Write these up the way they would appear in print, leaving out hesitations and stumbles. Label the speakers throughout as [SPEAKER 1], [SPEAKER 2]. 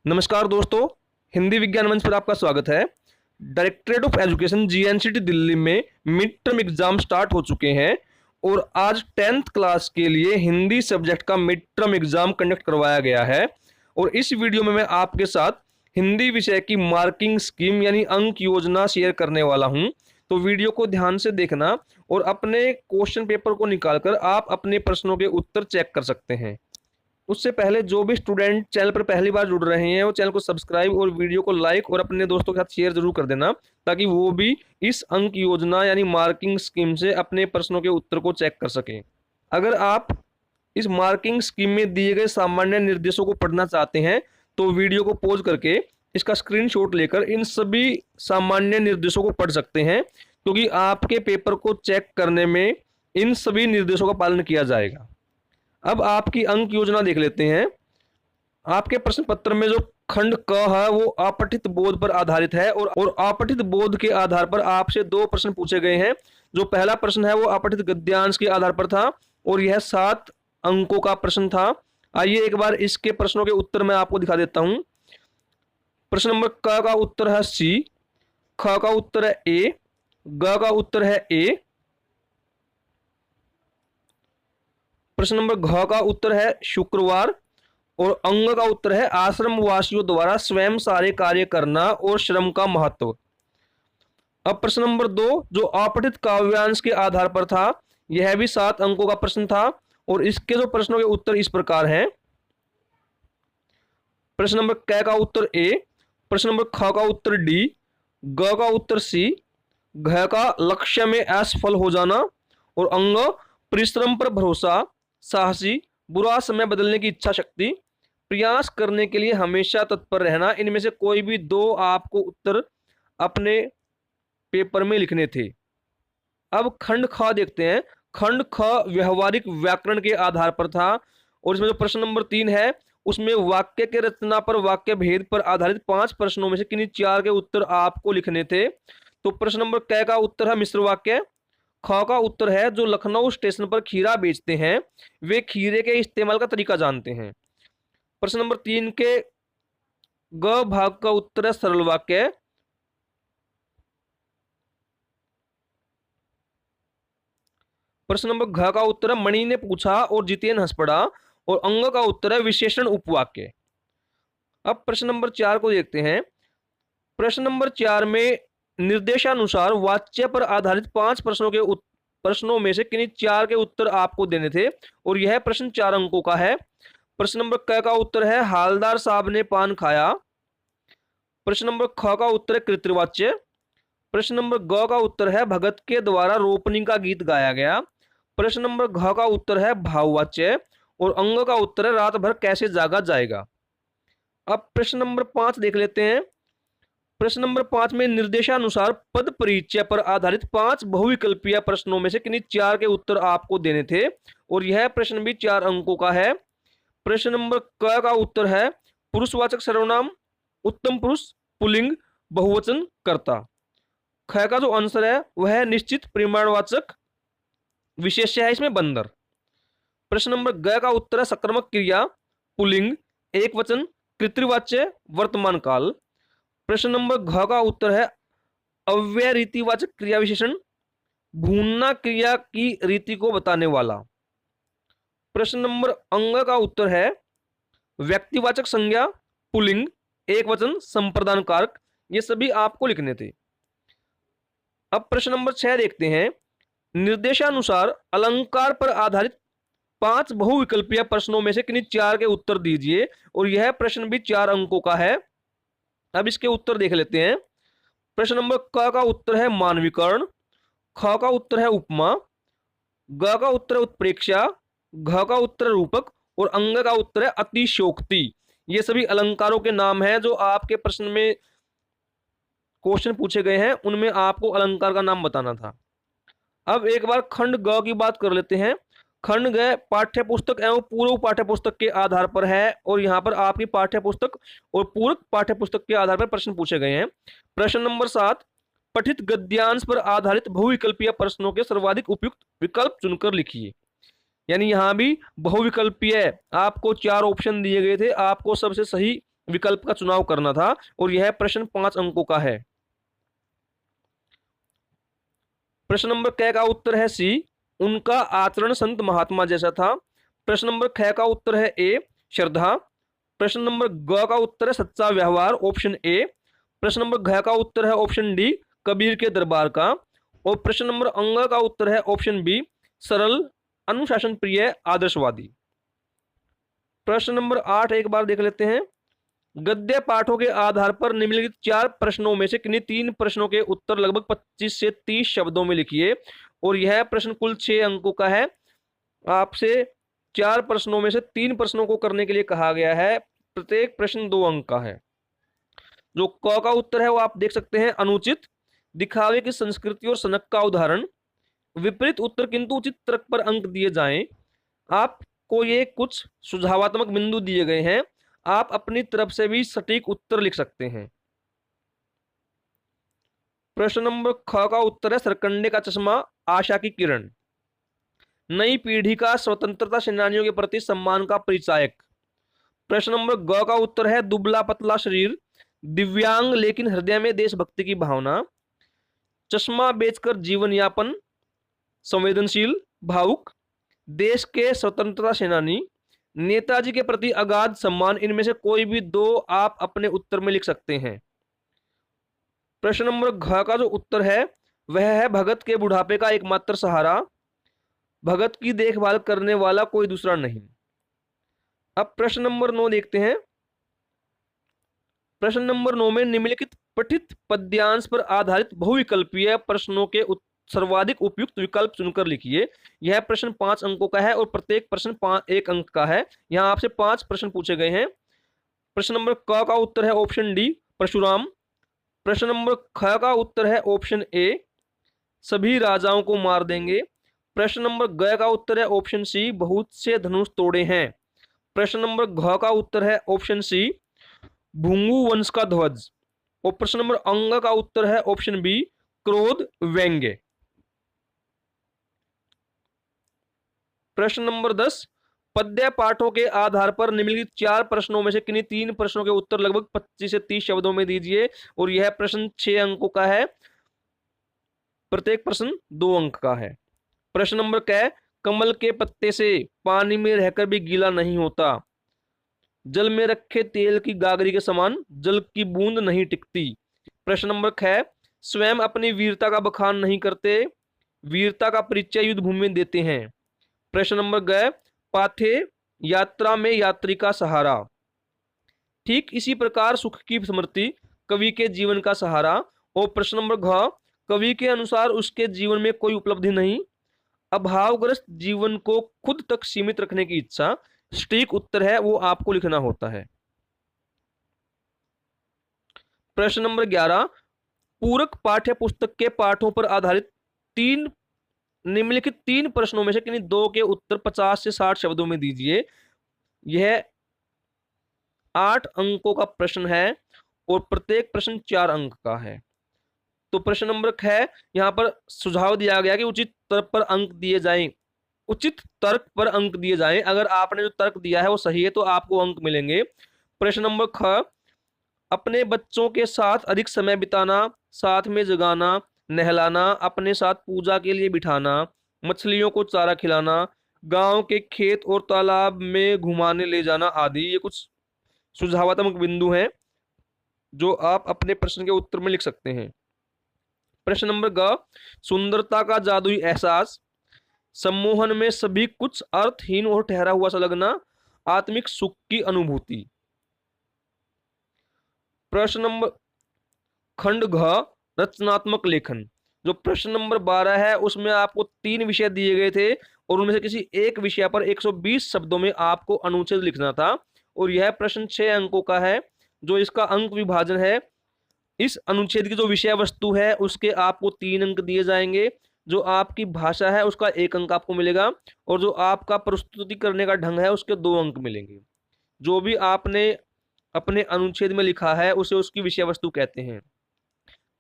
[SPEAKER 1] नमस्कार दोस्तों, हिंदी विज्ञान मंच पर आपका स्वागत है। Directorate of education GNCT Delhi में मिड टर्म एग्जाम स्टार्ट हो चुके हैं और आज 10th क्लास के लिए हिंदी सब्जेक्ट का मिड टर्म एग्जाम कंडक्ट करवाया गया है। और इस वीडियो में मैं आपके साथ हिंदी विषय की मार्किंग स्कीम यानी अंक योजना शेयर करने वाला हूं। तो वीडियो को ध्यान से देखना और अपने क्वेश्चन पेपर को निकालकर आप अपने प्रश्नों के उत्तर चेक कर सकते हैं। उससे पहले जो भी स्टूडेंट चैनल पर पहली बार जुड़ रहे हैं वो चैनल को सब्सक्राइब और वीडियो को लाइक और अपने दोस्तों के साथ शेयर जरूर कर देना, ताकि वो भी इस अंक योजना यानी मार्किंग स्कीम से अपने प्रश्नों के उत्तर को चेक कर सकें। अगर आप इस मार्किंग स्कीम में दिए गए सामान्य निर्देशों को पढ़ना चाहते हैं तो वीडियो को पॉज करके इसका स्क्रीनशॉट लेकर इन सभी सामान्य निर्देशों को पढ़ सकते हैं, क्योंकि आपके पेपर को चेक करने में इन सभी निर्देशों का पालन किया जाएगा। अब आपकी अंक योजना देख लेते हैं। आपके प्रश्न पत्र में जो खंड क है वो अपठित बोध पर आधारित है और अपठित बोध के आधार पर आपसे 2 प्रश्न पूछे गए हैं। जो पहला प्रश्न है वो अपठित गद्यांश के आधार पर था और यह 7 अंकों का प्रश्न था। आइए एक बार इसके प्रश्नों के उत्तर मैं आपको दिखा देता हूं। प्रश्न नंबर क का उत्तर है सी, ख का उत्तर है ए, ग का उत्तर है ए, प्रश्न नंबर घ का उत्तर है शुक्रवार और अंग का उत्तर है आश्रम वासियों द्वारा स्वयं सारे कार्य करना और श्रम का महत्व। अब प्रश्न नंबर 2 जो अपठित काव्यांश के आधार पर था, यह भी 7 अंकों का प्रश्न था और इसके जो प्रश्नों के उत्तर इस प्रकार हैं। प्रश्न नंबर क का उत्तर ए, प्रश्न नंबर ख का उत्तर डी, ग का उत्तर सी, घ का लक्ष्य में असफल हो जाना और अंग परिश्रम पर भरोसा, साहसी, बुरा समय बदलने की इच्छा शक्ति, प्रयास करने के लिए हमेशा तत्पर रहना। इनमें से कोई भी 2 आपको उत्तर अपने पेपर में लिखने थे। अब खंड ख देखते हैं। खंड ख व्यवहारिक व्याकरण के आधार पर था और इसमें जो प्रश्न नंबर 3 है उसमें वाक्य के रचना पर वाक्य भेद पर आधारित 5 प्रश्नों में से किन्हीं 4 के उत्तर आपको लिखने थे। तो प्रश्न नंबर क का उत्तर है मिश्र वाक्य, ख का उत्तर है जो लखनऊ स्टेशन पर खीरा बेचते हैं वे खीरे के इस्तेमाल का तरीका जानते हैं। प्रश्न नंबर 3 के ग भाग का उत्तर है सरल वाक्य, प्रश्न नंबर घ का उत्तर है मणि ने पूछा और जितेन हंस पड़ा और अंग का उत्तर है विशेषण उपवाक्य। अब प्रश्न नंबर 4 को देखते हैं। प्रश्न नंबर 4 में निर्देशानुसार वाच्य पर आधारित 5 प्रश्नों में से किन्हीं 4 के उत्तर आपको देने थे और यह प्रश्न 4 अंकों का है। प्रश्न नंबर क का उत्तर है हालदार साहब ने पान खाया, प्रश्न नंबर ख का उत्तर है कृतवाच्य, प्रश्न नंबर ग का उत्तर है भगत के द्वारा रोपनी का गीत गाया गया, प्रश्न नंबर घ का उत्तर है भाववाच्य और अंग का उत्तर है रात भर कैसे जागा जाएगा। अब प्रश्न नंबर 5 देख लेते हैं। प्रश्न नंबर 5 में निर्देशानुसार पद परिचय पर आधारित 5 बहुविकल्पीय प्रश्नों में से किन्हीं 4 के उत्तर आपको देने थे और यह प्रश्न भी 4 अंकों का है। प्रश्न नंबर क का उत्तर है पुरुषवाचक सर्वनाम, उत्तम पुरुष, पुल्लिंग, बहुवचन, कर्ता। ख का जो आंसर है वह है निश्चित परिमाणवाचक विशेष्य है इसमें बंदर। प्रश्न नंबर ग का उत्तर है सक्रमक क्रिया, पुल्लिंग, एक वचन, कृतवाच्य, वर्तमान काल। प्रश्न नंबर घ का उत्तर है अव्यय रीतिवाचक क्रिया विशेषण, भूनना क्रिया की रीति को बताने वाला। प्रश्न नंबर अंग का उत्तर है व्यक्तिवाचक संज्ञा, पुल्लिंग, एक वचन, संप्रदान कारक। ये सभी आपको लिखने थे। अब प्रश्न नंबर 6 देखते हैं। निर्देशानुसार अलंकार पर आधारित 5 बहुविकल्पीय प्रश्नों में से किन्हीं 4 के उत्तर दीजिए और यह प्रश्न भी 4 अंकों का है। अब इसके उत्तर देख लेते हैं। प्रश्न नंबर क का उत्तर है मानवीकरण, ख का उत्तर है उपमा, ग का उत्तर है उत्प्रेक्षा, घ का उत्तर है रूपक और अंग का उत्तर है अतिशयोक्ति। ये सभी अलंकारों के नाम हैं जो आपके प्रश्न में क्वेश्चन पूछे गए हैं, उनमें आपको अलंकार का नाम बताना था। अब एक बार खंड ग की बात कर लेते हैं। खंड ग पाठ्य पुस्तक एवं पूर्व पाठ्य पुस्तक के आधार पर है और यहाँ पर आपकी पाठ्य पुस्तक और पूरक पाठ्य पुस्तक के आधार पर प्रश्न पूछे गए हैं। प्रश्न नंबर 7 पठित गद्यांश पर आधारित बहुविकल्पीय प्रश्नों के सर्वाधिक उपयुक्त विकल्प चुनकर लिखिए। यानी यहाँ भी बहुविकल्पीय आपको 4 ऑप्शन दिए गए थे, आपको सबसे सही विकल्प का चुनाव करना था और यह प्रश्न 5 अंकों का है। प्रश्न नंबर क का उत्तर है सी, उनका आचरण संत महात्मा जैसा था। प्रश्न नंबर ख का उत्तर है ए, श्रद्धा। प्रश्न नंबर ग का उत्तर है सच्चा व्यवहार, ऑप्शन ए। प्रश्न नंबर घ का उत्तर है ऑप्शन डी, कबीर के दरबार का। और प्रश्न नंबर अंग का उत्तर है ऑप्शन बी, सरल, अनुशासन प्रिय, आदर्शवादी। प्रश्न नंबर 8 एक बार देख लेते हैं। गद्य पाठों के आधार पर निम्नलिखित 4 प्रश्नों में से किन्हीं 3 प्रश्नों के उत्तर लगभग 25 से 30 शब्दों में लिखिए। और यह प्रश्न कुल 6 अंकों का है। आपसे 4 प्रश्नों में से 3 प्रश्नों को करने के लिए कहा गया है। प्रत्येक प्रश्न 2 अंक का है। जो क का उत्तर है वो आप देख सकते हैं, अनुचित, दिखावे की संस्कृति और सनक का उदाहरण, विपरीत उत्तर किंतु उचित तर्क पर अंक दिए जाएं। आपको ये कुछ सुझावात्मक बिंदु दिए गए हैं, आप अपनी तरफ से भी सटीक उत्तर लिख सकते हैं। प्रश्न नंबर ख का उत्तर है सरकंडे का चश्मा, आशा की किरण, नई पीढ़ी का स्वतंत्रता सेनानियों के प्रति सम्मान का परिचायक। प्रश्न नंबर ग का उत्तर है दुबला पतला शरीर, दिव्यांग लेकिन हृदय में देशभक्ति की भावना, चश्मा बेचकर जीवन यापन, संवेदनशील, भावुक, देश के स्वतंत्रता सेनानी, नेताजी के प्रति अगाध सम्मान। इनमें से कोई भी 2 आप अपने उत्तर में लिख सकते हैं। प्रश्न नंबर घ का जो उत्तर है वह है भगत के बुढ़ापे का एकमात्र सहारा, भगत की देखभाल करने वाला कोई दूसरा नहीं। अब प्रश्न नंबर 9 देखते हैं। प्रश्न नंबर 9 में निम्नलिखित पठित पद्यांश पर आधारित बहुविकल्पीय प्रश्नों के सर्वाधिक उपयुक्त विकल्प चुनकर लिखिए। यह प्रश्न 5 अंकों का है और प्रत्येक प्रश्न 1 अंक का है। यहाँ आपसे 5 प्रश्न पूछे गए हैं। प्रश्न नंबर क का उत्तर है ऑप्शन डी, परशुराम। प्रश्न नंबर ख का उत्तर है ऑप्शन ए, सभी राजाओं को मार देंगे। प्रश्न नंबर ग का उत्तर है ऑप्शन सी, बहुत से धनुष तोड़े हैं। प्रश्न नंबर घ का उत्तर है ऑप्शन सी, भुंगू वंश का ध्वज। और प्रश्न नंबर अंग का उत्तर है ऑप्शन बी, क्रोध, व्यंग्य। प्रश्न नंबर 10, पद्य पाठों के आधार पर निम्नलिखित 4 प्रश्नों में से किन्हीं 3 प्रश्नों के उत्तर लगभग 25 से 30 शब्दों में दीजिए। और यह प्रश्न 6 अंकों का है, प्रत्येक प्रश्न 2 अंक का है। प्रश्न नंबर क, कमल के पत्ते से पानी में रहकर भी गीला नहीं होता, जल में रखे तेल की गागरी के समान जल की बूंद नहीं टिकती। प्रश्न नंबर ख, स्वयं अपनी वीरता का बखान नहीं करते, वीरता का परिचय युद्ध भूमि में देते हैं। प्रश्न नंबर ग, पाथे यात्रा में यात्री का सहारा, ठीक इसी प्रकार सुख की स्मृति कवि के जीवन का सहारा। और प्रश्न नंबर घ, कवि के अनुसार उसके जीवन में कोई उपलब्धि नहीं, अभावग्रस्त जीवन को खुद तक सीमित रखने की इच्छा। सटीक उत्तर है वो आपको लिखना होता है। प्रश्न नंबर 11, पूरक पाठ्य पुस्तक के पाठों पर आधारित निम्नलिखित 3 प्रश्नों में से किन्हीं 2 के उत्तर 50 से 60 शब्दों में दीजिए। यह 8 अंकों का प्रश्न है और प्रत्येक प्रश्न 4 अंक का है। तो प्रश्न नंबर ख, यहाँ पर सुझाव दिया गया कि उचित तर्क पर अंक दिए जाएं। उचित तर्क पर अंक दिए जाएं। अगर आपने जो तर्क दिया है वो सही है तो आपको अंक मिलेंगे। प्रश्न नंबर ख, अपने बच्चों के साथ अधिक समय बिताना, साथ में जगाना, नहलाना, अपने साथ पूजा के लिए बिठाना, मछलियों को चारा खिलाना, गांव के खेत और तालाब में घुमाने ले जाना आदि। ये कुछ सुझावात्मक बिंदु हैं जो आप अपने प्रश्न के उत्तर में लिख सकते हैं। प्रश्न नंबर ग, सुंदरता का जादुई एहसास, सम्मोहन में सभी कुछ अर्थहीन और ठहरा हुआ सा लगना, आत्मिक सुख की अनुभूति। प्रश्न नंबर खंड घ, रचनात्मक लेखन। जो प्रश्न नंबर 12 है उसमें आपको 3 विषय दिए गए थे और उनमें से किसी एक विषय पर 120 शब्दों में आपको अनुच्छेद लिखना था। और यह प्रश्न 6 अंकों का है। जो इसका अंक विभाजन है, इस अनुच्छेद की जो विषय वस्तु है उसके आपको 3 अंक दिए जाएंगे, जो आपकी भाषा है उसका 1 अंक आपको मिलेगा और जो आपका प्रस्तुति करने का ढंग है उसके 2 अंक मिलेंगे। जो भी आपने अपने अनुच्छेद में लिखा है उसे उसकी विषय वस्तु कहते हैं।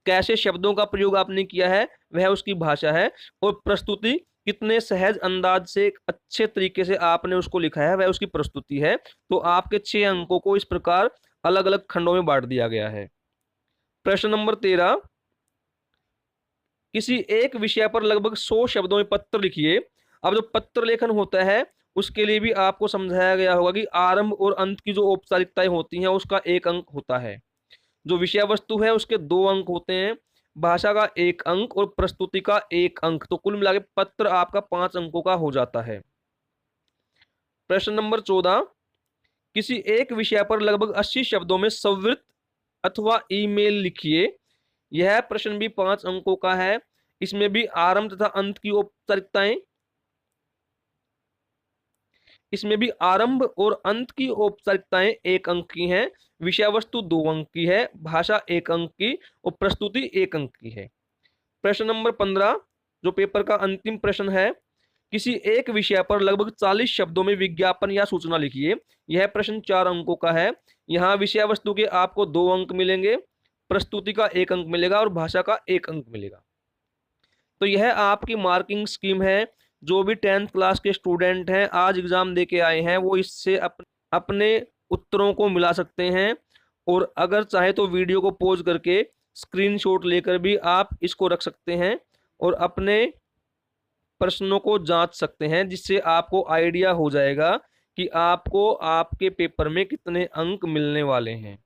[SPEAKER 1] कैसे शब्दों का प्रयोग आपने किया है वह उसकी भाषा है और प्रस्तुति कितने सहज अंदाज से अच्छे तरीके से आपने उसको लिखा है वह उसकी प्रस्तुति है। तो आपके 6 अंकों को इस प्रकार अलग अलग खंडों में बांट दिया गया है। प्रश्न नंबर 13, किसी एक विषय पर लगभग 100 शब्दों में पत्र लिखिए। अब जो पत्र लेखन होता है उसके लिए भी आपको समझाया गया होगा कि आरंभ और अंत की जो औपचारिकताएं होती हैं उसका 1 अंक होता है। जो विषय वस्तु है उसके 2 अंक होते हैं, भाषा का 1 अंक और प्रस्तुति का 1 अंक। तो कुल मिला के पत्र आपका 5 अंकों का हो जाता है। प्रश्न नंबर 14, किसी एक विषय पर लगभग 80 शब्दों में संवृत्त अथवा ईमेल लिखिए। यह प्रश्न भी 5 अंकों का है। इसमें भी आरंभ तथा अंत की औपचारिकताएं, इसमें भी आरंभ और अंत की औपचारिकताएं 1 अंक की हैं, विषय वस्तु 2 अंक की है, भाषा 1 अंक की और प्रस्तुति 1 अंक की है। प्रश्न नंबर 15 जो पेपर का अंतिम प्रश्न है, किसी एक विषय पर लगभग 40 शब्दों में विज्ञापन या सूचना लिखिए। यह प्रश्न 4 अंकों का है। यहाँ विषय वस्तु के आपको 2 अंक मिलेंगे, प्रस्तुति का 1 अंक मिलेगा और भाषा का 1 अंक मिलेगा। तो यह आपकी मार्किंग स्कीम है। जो भी 10th क्लास के स्टूडेंट हैं, आज एग्जाम दे के आए हैं, वो इससे अपने उत्तरों को मिला सकते हैं। और अगर चाहे तो वीडियो को पॉज करके स्क्रीनशॉट लेकर भी आप इसको रख सकते हैं और अपने प्रश्नों को जांच सकते हैं, जिससे आपको आइडिया हो जाएगा कि आपको आपके पेपर में कितने अंक मिलने वाले हैं।